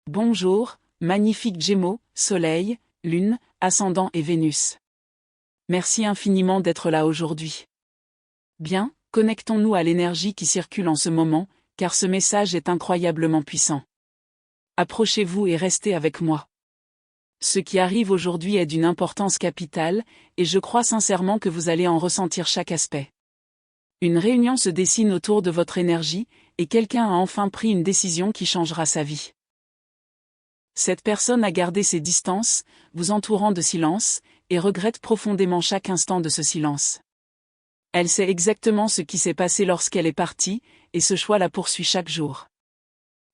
Bonjour, magnifique Gémeaux, Soleil, Lune, Ascendant et Vénus. Merci infiniment d'être là aujourd'hui. Bien, connectons-nous à l'énergie qui circule en ce moment, car ce message est incroyablement puissant. Approchez-vous et restez avec moi. Ce qui arrive aujourd'hui est d'une importance capitale, et je crois sincèrement que vous allez en ressentir chaque aspect. Une réunion se dessine autour de votre énergie, et quelqu'un a enfin pris une décision qui changera sa vie. Cette personne a gardé ses distances, vous entourant de silence, et regrette profondément chaque instant de ce silence. Elle sait exactement ce qui s'est passé lorsqu'elle est partie, et ce choix la poursuit chaque jour.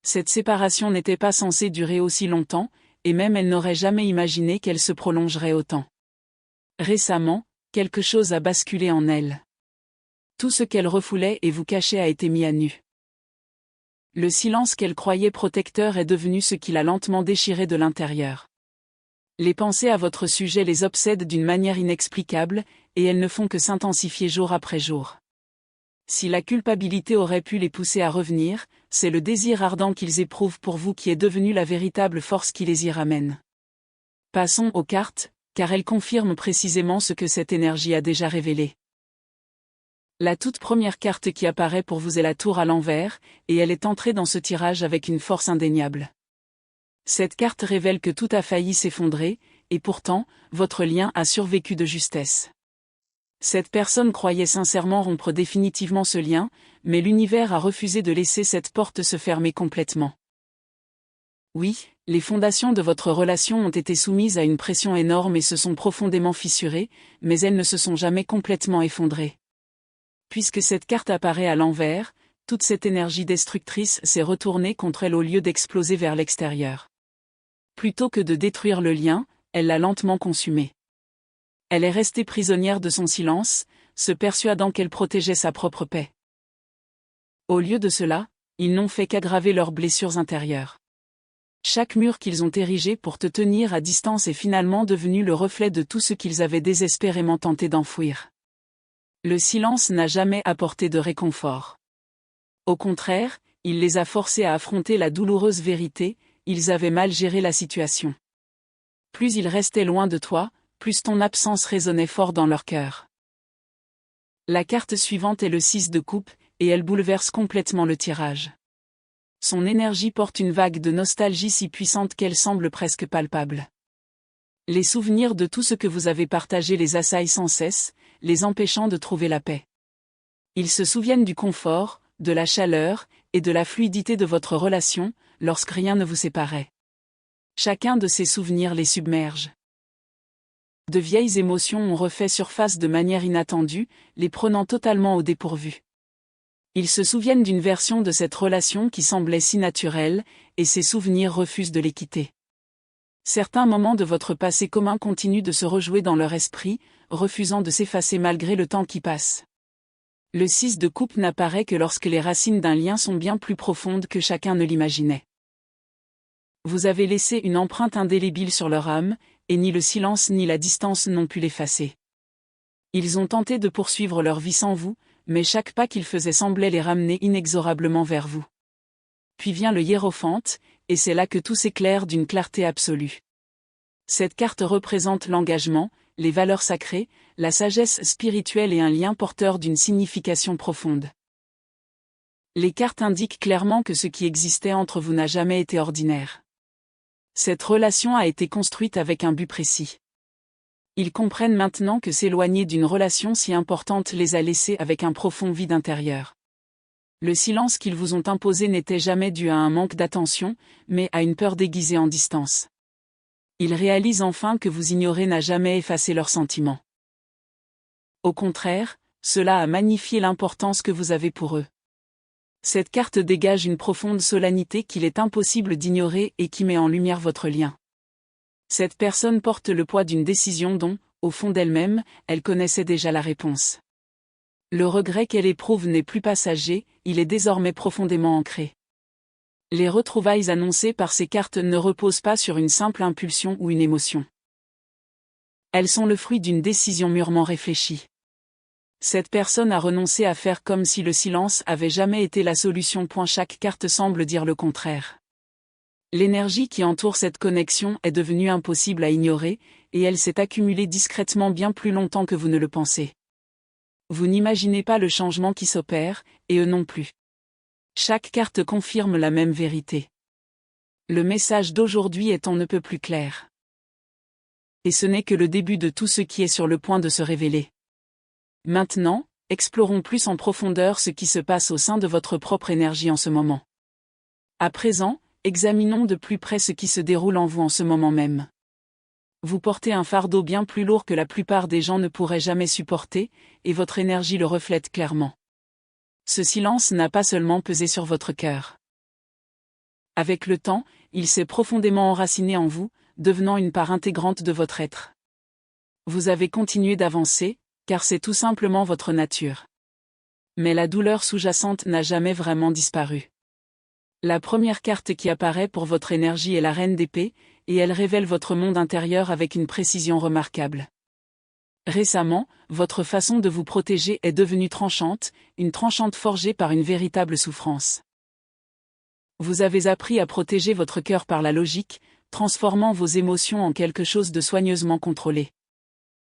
Cette séparation n'était pas censée durer aussi longtemps, et même elle n'aurait jamais imaginé qu'elle se prolongerait autant. Récemment, quelque chose a basculé en elle. Tout ce qu'elle refoulait et vous cachait a été mis à nu. Le silence qu'elle croyait protecteur est devenu ce qui l'a lentement déchiré de l'intérieur. Les pensées à votre sujet les obsèdent d'une manière inexplicable, et elles ne font que s'intensifier jour après jour. Si la culpabilité aurait pu les pousser à revenir, c'est le désir ardent qu'ils éprouvent pour vous qui est devenu la véritable force qui les y ramène. Passons aux cartes, car elles confirment précisément ce que cette énergie a déjà révélé. La toute première carte qui apparaît pour vous est la tour à l'envers, et elle est entrée dans ce tirage avec une force indéniable. Cette carte révèle que tout a failli s'effondrer, et pourtant, votre lien a survécu de justesse. Cette personne croyait sincèrement rompre définitivement ce lien, mais l'univers a refusé de laisser cette porte se fermer complètement. Oui, les fondations de votre relation ont été soumises à une pression énorme et se sont profondément fissurées, mais elles ne se sont jamais complètement effondrées. Puisque cette carte apparaît à l'envers, toute cette énergie destructrice s'est retournée contre elle au lieu d'exploser vers l'extérieur. Plutôt que de détruire le lien, elle l'a lentement consumé. Elle est restée prisonnière de son silence, se persuadant qu'elle protégeait sa propre paix. Au lieu de cela, ils n'ont fait qu'aggraver leurs blessures intérieures. Chaque mur qu'ils ont érigé pour te tenir à distance est finalement devenu le reflet de tout ce qu'ils avaient désespérément tenté d'enfouir. Le silence n'a jamais apporté de réconfort. Au contraire, il les a forcés à affronter la douloureuse vérité, ils avaient mal géré la situation. Plus ils restaient loin de toi, plus ton absence résonnait fort dans leur cœur. La carte suivante est le 6 de coupe, et elle bouleverse complètement le tirage. Son énergie porte une vague de nostalgie si puissante qu'elle semble presque palpable. Les souvenirs de tout ce que vous avez partagé les assaillent sans cesse, les empêchant de trouver la paix. Ils se souviennent du confort, de la chaleur, et de la fluidité de votre relation, lorsque rien ne vous séparait. Chacun de ces souvenirs les submerge. De vieilles émotions ont refait surface de manière inattendue, les prenant totalement au dépourvu. Ils se souviennent d'une version de cette relation qui semblait si naturelle, et ces souvenirs refusent de les quitter. Certains moments de votre passé commun continuent de se rejouer dans leur esprit, refusant de s'effacer malgré le temps qui passe. Le 6 de coupe n'apparaît que lorsque les racines d'un lien sont bien plus profondes que chacun ne l'imaginait. Vous avez laissé une empreinte indélébile sur leur âme, et ni le silence ni la distance n'ont pu l'effacer. Ils ont tenté de poursuivre leur vie sans vous, mais chaque pas qu'ils faisaient semblait les ramener inexorablement vers vous. Puis vient le hiérophante, et c'est là que tout s'éclaire d'une clarté absolue. Cette carte représente l'engagement, les valeurs sacrées, la sagesse spirituelle et un lien porteur d'une signification profonde. Les cartes indiquent clairement que ce qui existait entre vous n'a jamais été ordinaire. Cette relation a été construite avec un but précis. Ils comprennent maintenant que s'éloigner d'une relation si importante les a laissés avec un profond vide intérieur. Le silence qu'ils vous ont imposé n'était jamais dû à un manque d'attention, mais à une peur déguisée en distance. Ils réalisent enfin que vous ignorer n'a jamais effacé leurs sentiments. Au contraire, cela a magnifié l'importance que vous avez pour eux. Cette carte dégage une profonde solennité qu'il est impossible d'ignorer et qui met en lumière votre lien. Cette personne porte le poids d'une décision dont, au fond d'elle-même, elle connaissait déjà la réponse. Le regret qu'elle éprouve n'est plus passager, il est désormais profondément ancré. Les retrouvailles annoncées par ces cartes ne reposent pas sur une simple impulsion ou une émotion. Elles sont le fruit d'une décision mûrement réfléchie. Cette personne a renoncé à faire comme si le silence avait jamais été la solution. Chaque carte semble dire le contraire. L'énergie qui entoure cette connexion est devenue impossible à ignorer, et elle s'est accumulée discrètement bien plus longtemps que vous ne le pensez. Vous n'imaginez pas le changement qui s'opère, et eux non plus. Chaque carte confirme la même vérité. Le message d'aujourd'hui est on ne peut plus clair. Et ce n'est que le début de tout ce qui est sur le point de se révéler. Maintenant, explorons plus en profondeur ce qui se passe au sein de votre propre énergie en ce moment. À présent, examinons de plus près ce qui se déroule en vous en ce moment même. Vous portez un fardeau bien plus lourd que la plupart des gens ne pourraient jamais supporter, et votre énergie le reflète clairement. Ce silence n'a pas seulement pesé sur votre cœur. Avec le temps, il s'est profondément enraciné en vous, devenant une part intégrante de votre être. Vous avez continué d'avancer, car c'est tout simplement votre nature. Mais la douleur sous-jacente n'a jamais vraiment disparu. La première carte qui apparaît pour votre énergie est la Reine d'épée, et elle révèle votre monde intérieur avec une précision remarquable. Récemment, votre façon de vous protéger est devenue tranchante, une tranchante forgée par une véritable souffrance. Vous avez appris à protéger votre cœur par la logique, transformant vos émotions en quelque chose de soigneusement contrôlé.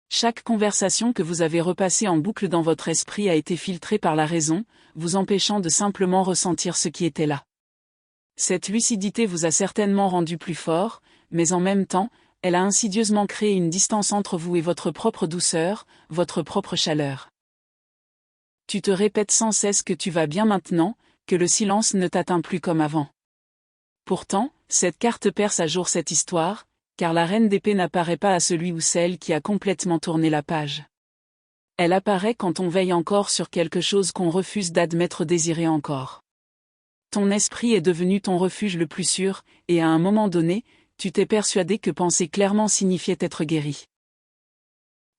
Chaque conversation que vous avez repassée en boucle dans votre esprit a été filtrée par la raison, vous empêchant de simplement ressentir ce qui était là. Cette lucidité vous a certainement rendu plus fort, mais en même temps, elle a insidieusement créé une distance entre vous et votre propre douceur, votre propre chaleur. Tu te répètes sans cesse que tu vas bien maintenant, que le silence ne t'atteint plus comme avant. Pourtant, cette carte perce à jour cette histoire, car la Reine d'épée n'apparaît pas à celui ou celle qui a complètement tourné la page. Elle apparaît quand on veille encore sur quelque chose qu'on refuse d'admettre désirer encore. Ton esprit est devenu ton refuge le plus sûr, et à un moment donné, tu t'es persuadé que penser clairement signifiait être guéri.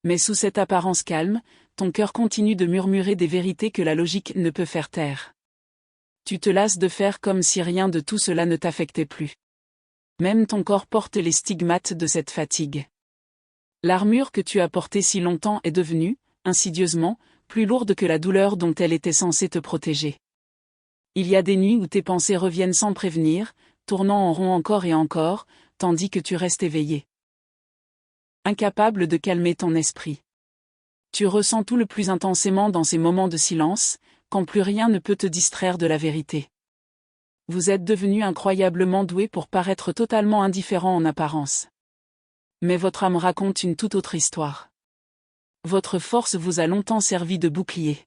Mais sous cette apparence calme, ton cœur continue de murmurer des vérités que la logique ne peut faire taire. Tu te lasses de faire comme si rien de tout cela ne t'affectait plus. Même ton corps porte les stigmates de cette fatigue. L'armure que tu as portée si longtemps est devenue, insidieusement, plus lourde que la douleur dont elle était censée te protéger. Il y a des nuits où tes pensées reviennent sans prévenir, tournant en rond encore et encore, tandis que tu restes éveillé. Incapable de calmer ton esprit. Tu ressens tout le plus intensément dans ces moments de silence, quand plus rien ne peut te distraire de la vérité. Vous êtes devenu incroyablement doué pour paraître totalement indifférent en apparence. Mais votre âme raconte une toute autre histoire. Votre force vous a longtemps servi de bouclier.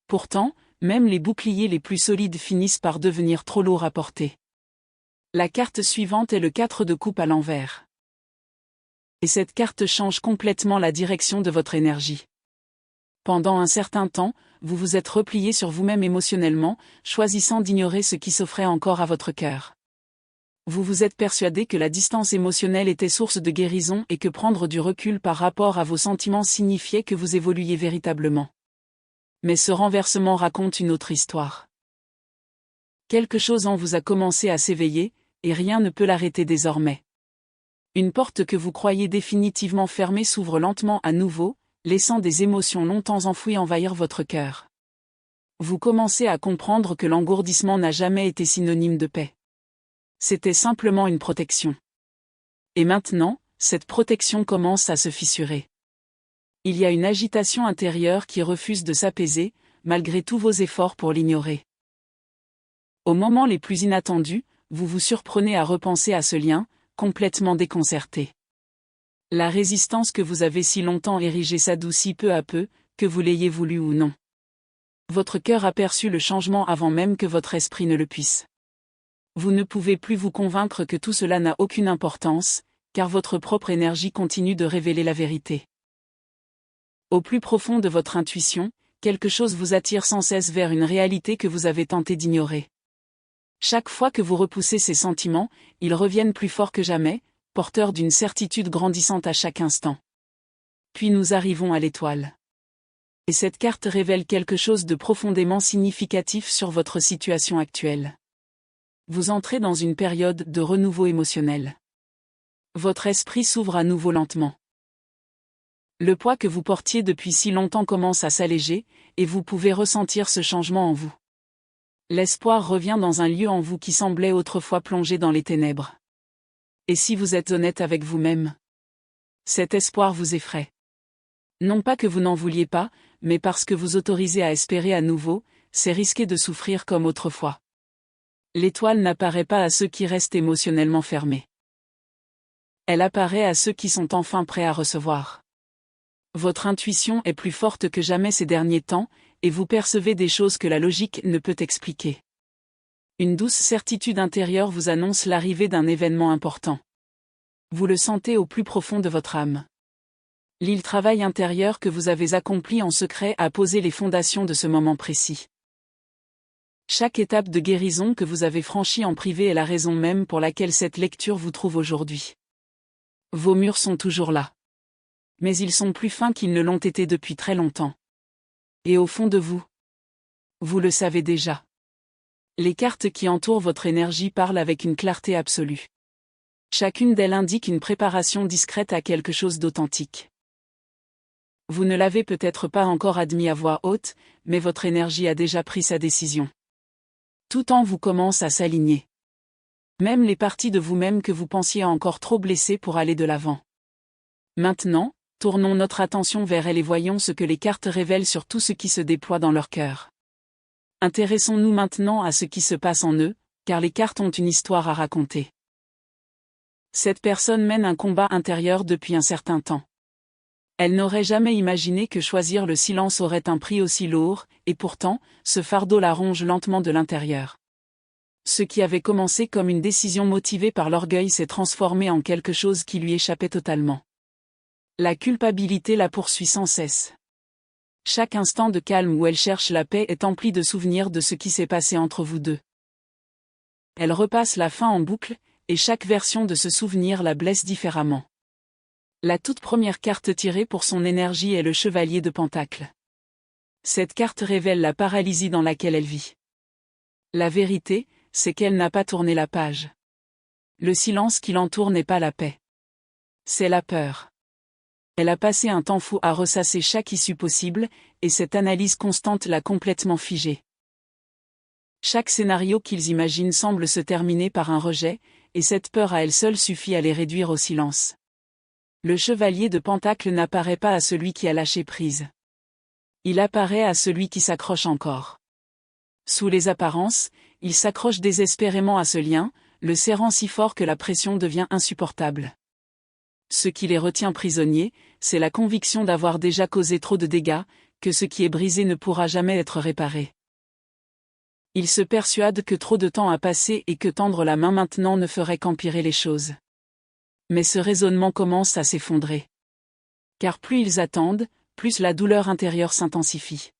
Pourtant, même les boucliers les plus solides finissent par devenir trop lourds à porter. La carte suivante est le 4 de coupe à l'envers. Et cette carte change complètement la direction de votre énergie. Pendant un certain temps, vous vous êtes replié sur vous-même émotionnellement, choisissant d'ignorer ce qui s'offrait encore à votre cœur. Vous vous êtes persuadé que la distance émotionnelle était source de guérison et que prendre du recul par rapport à vos sentiments signifiait que vous évoluiez véritablement. Mais ce renversement raconte une autre histoire. Quelque chose en vous a commencé à s'éveiller, et rien ne peut l'arrêter désormais. Une porte que vous croyez définitivement fermée s'ouvre lentement à nouveau, laissant des émotions longtemps enfouies envahir votre cœur. Vous commencez à comprendre que l'engourdissement n'a jamais été synonyme de paix. C'était simplement une protection. Et maintenant, cette protection commence à se fissurer. Il y a une agitation intérieure qui refuse de s'apaiser, malgré tous vos efforts pour l'ignorer. Aux moments les plus inattendus, vous vous surprenez à repenser à ce lien, complètement déconcerté. La résistance que vous avez si longtemps érigée s'adoucit peu à peu, que vous l'ayez voulu ou non. Votre cœur aperçut le changement avant même que votre esprit ne le puisse. Vous ne pouvez plus vous convaincre que tout cela n'a aucune importance, car votre propre énergie continue de révéler la vérité. Au plus profond de votre intuition, quelque chose vous attire sans cesse vers une réalité que vous avez tenté d'ignorer. Chaque fois que vous repoussez ces sentiments, ils reviennent plus forts que jamais, porteurs d'une certitude grandissante à chaque instant. Puis nous arrivons à l'étoile. Et cette carte révèle quelque chose de profondément significatif sur votre situation actuelle. Vous entrez dans une période de renouveau émotionnel. Votre esprit s'ouvre à nouveau lentement. Le poids que vous portiez depuis si longtemps commence à s'alléger, et vous pouvez ressentir ce changement en vous. L'espoir revient dans un lieu en vous qui semblait autrefois plongé dans les ténèbres. Et si vous êtes honnête avec vous-même, cet espoir vous effraie. Non pas que vous n'en vouliez pas, mais parce que vous autorisez à espérer à nouveau, c'est risquer de souffrir comme autrefois. L'étoile n'apparaît pas à ceux qui restent émotionnellement fermés. Elle apparaît à ceux qui sont enfin prêts à recevoir. Votre intuition est plus forte que jamais ces derniers temps, et vous percevez des choses que la logique ne peut expliquer. Une douce certitude intérieure vous annonce l'arrivée d'un événement important. Vous le sentez au plus profond de votre âme. Le travail intérieur que vous avez accompli en secret a posé les fondations de ce moment précis. Chaque étape de guérison que vous avez franchie en privé est la raison même pour laquelle cette lecture vous trouve aujourd'hui. Vos murs sont toujours là. Mais ils sont plus fins qu'ils ne l'ont été depuis très longtemps. Et au fond de vous, vous le savez déjà. Les cartes qui entourent votre énergie parlent avec une clarté absolue. Chacune d'elles indique une préparation discrète à quelque chose d'authentique. Vous ne l'avez peut-être pas encore admis à voix haute, mais votre énergie a déjà pris sa décision. Tout en vous commence à s'aligner. Même les parties de vous-même que vous pensiez encore trop blessées pour aller de l'avant. Maintenant, tournons notre attention vers elles et voyons ce que les cartes révèlent sur tout ce qui se déploie dans leur cœur. Intéressons-nous maintenant à ce qui se passe en eux, car les cartes ont une histoire à raconter. Cette personne mène un combat intérieur depuis un certain temps. Elle n'aurait jamais imaginé que choisir le silence aurait un prix aussi lourd, et pourtant, ce fardeau la ronge lentement de l'intérieur. Ce qui avait commencé comme une décision motivée par l'orgueil s'est transformé en quelque chose qui lui échappait totalement. La culpabilité la poursuit sans cesse. Chaque instant de calme où elle cherche la paix est empli de souvenirs de ce qui s'est passé entre vous deux. Elle repasse la fin en boucle, et chaque version de ce souvenir la blesse différemment. La toute première carte tirée pour son énergie est le chevalier de Pentacles. Cette carte révèle la paralysie dans laquelle elle vit. La vérité, c'est qu'elle n'a pas tourné la page. Le silence qui l'entoure n'est pas la paix. C'est la peur. Elle a passé un temps fou à ressasser chaque issue possible, et cette analyse constante l'a complètement figée. Chaque scénario qu'ils imaginent semble se terminer par un rejet, et cette peur à elle seule suffit à les réduire au silence. Le chevalier de Pentacles n'apparaît pas à celui qui a lâché prise. Il apparaît à celui qui s'accroche encore. Sous les apparences, il s'accroche désespérément à ce lien, le serrant si fort que la pression devient insupportable. Ce qui les retient prisonniers, c'est la conviction d'avoir déjà causé trop de dégâts, que ce qui est brisé ne pourra jamais être réparé. Ils se persuadent que trop de temps a passé et que tendre la main maintenant ne ferait qu'empirer les choses. Mais ce raisonnement commence à s'effondrer. Car plus ils attendent, plus la douleur intérieure s'intensifie.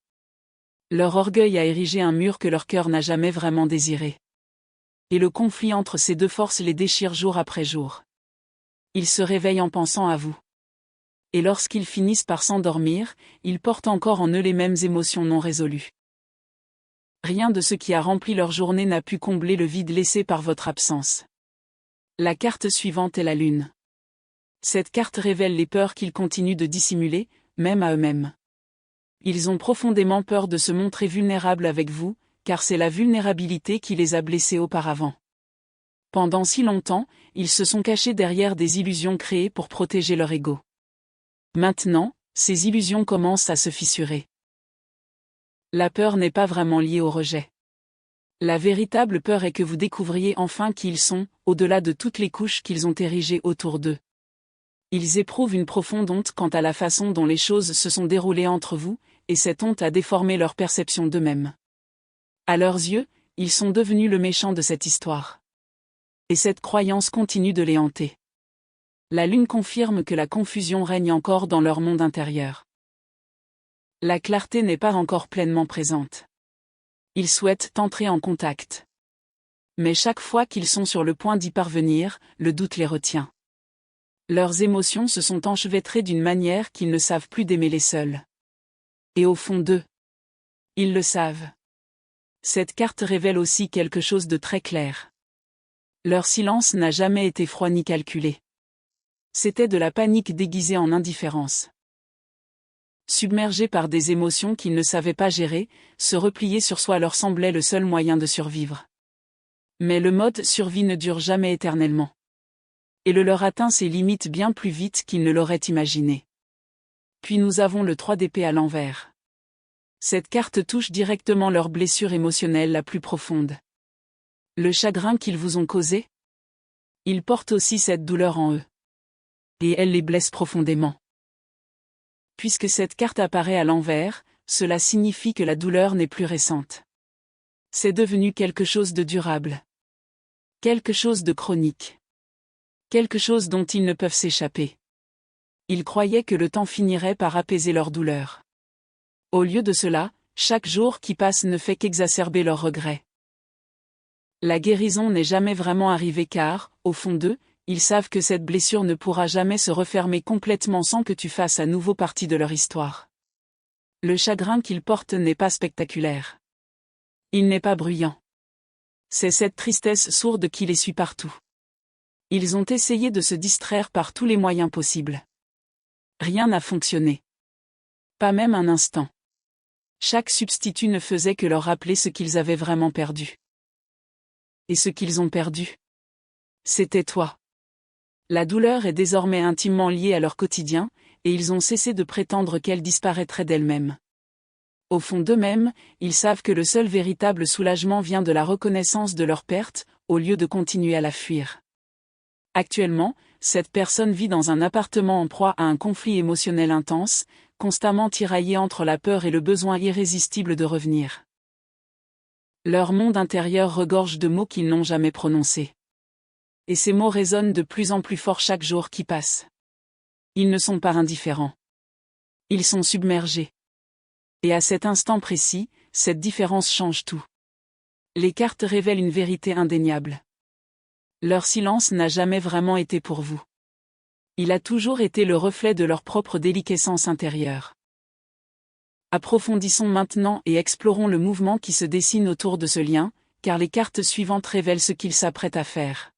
Leur orgueil a érigé un mur que leur cœur n'a jamais vraiment désiré. Et le conflit entre ces deux forces les déchire jour après jour. Ils se réveillent en pensant à vous. Et lorsqu'ils finissent par s'endormir, ils portent encore en eux les mêmes émotions non résolues. Rien de ce qui a rempli leur journée n'a pu combler le vide laissé par votre absence. La carte suivante est la lune. Cette carte révèle les peurs qu'ils continuent de dissimuler, même à eux-mêmes. Ils ont profondément peur de se montrer vulnérables avec vous, car c'est la vulnérabilité qui les a blessés auparavant. Pendant si longtemps, ils se sont cachés derrière des illusions créées pour protéger leur ego. Maintenant, ces illusions commencent à se fissurer. La peur n'est pas vraiment liée au rejet. La véritable peur est que vous découvriez enfin qui ils sont, au-delà de toutes les couches qu'ils ont érigées autour d'eux. Ils éprouvent une profonde honte quant à la façon dont les choses se sont déroulées entre vous, et cette honte a déformé leur perception d'eux-mêmes. À leurs yeux, ils sont devenus le méchant de cette histoire. Et cette croyance continue de les hanter. La lune confirme que la confusion règne encore dans leur monde intérieur. La clarté n'est pas encore pleinement présente. Ils souhaitent entrer en contact. Mais chaque fois qu'ils sont sur le point d'y parvenir, le doute les retient. Leurs émotions se sont enchevêtrées d'une manière qu'ils ne savent plus démêler seuls. Et au fond d'eux, ils le savent. Cette carte révèle aussi quelque chose de très clair. Leur silence n'a jamais été froid ni calculé. C'était de la panique déguisée en indifférence. submergés par des émotions qu'ils ne savaient pas gérer, se replier sur soi leur semblait le seul moyen de survivre. Mais le mode survie ne dure jamais éternellement. Et le leur atteint ses limites bien plus vite qu'ils ne l'auraient imaginé. Puis nous avons le 3 d'épée à l'envers. Cette carte touche directement leur blessure émotionnelle la plus profonde. Le chagrin qu'ils vous ont causé? Ils portent aussi cette douleur en eux. Et elle les blesse profondément. Puisque cette carte apparaît à l'envers, cela signifie que la douleur n'est plus récente. C'est devenu quelque chose de durable. Quelque chose de chronique. Quelque chose dont ils ne peuvent s'échapper. Ils croyaient que le temps finirait par apaiser leur douleur. Au lieu de cela, chaque jour qui passe ne fait qu'exacerber leurs regrets. La guérison n'est jamais vraiment arrivée car, au fond d'eux, ils savent que cette blessure ne pourra jamais se refermer complètement sans que tu fasses à nouveau partie de leur histoire. Le chagrin qu'ils portent n'est pas spectaculaire. Il n'est pas bruyant. C'est cette tristesse sourde qui les suit partout. Ils ont essayé de se distraire par tous les moyens possibles. Rien n'a fonctionné. Pas même un instant. Chaque substitut ne faisait que leur rappeler ce qu'ils avaient vraiment perdu. Et ce qu'ils ont perdu, c'était toi. La douleur est désormais intimement liée à leur quotidien, et ils ont cessé de prétendre qu'elle disparaîtrait d'elle-même. Au fond d'eux-mêmes, ils savent que le seul véritable soulagement vient de la reconnaissance de leur perte, au lieu de continuer à la fuir. Actuellement, cette personne vit dans un appartement en proie à un conflit émotionnel intense, constamment tiraillé entre la peur et le besoin irrésistible de revenir. Leur monde intérieur regorge de mots qu'ils n'ont jamais prononcés. Et ces mots résonnent de plus en plus fort chaque jour qui passe. Ils ne sont pas indifférents. Ils sont submergés. Et à cet instant précis, cette différence change tout. Les cartes révèlent une vérité indéniable. Leur silence n'a jamais vraiment été pour vous. Il a toujours été le reflet de leur propre déliquescence intérieure. Approfondissons maintenant et explorons le mouvement qui se dessine autour de ce lien, car les cartes suivantes révèlent ce qu'ils s'apprêtent à faire.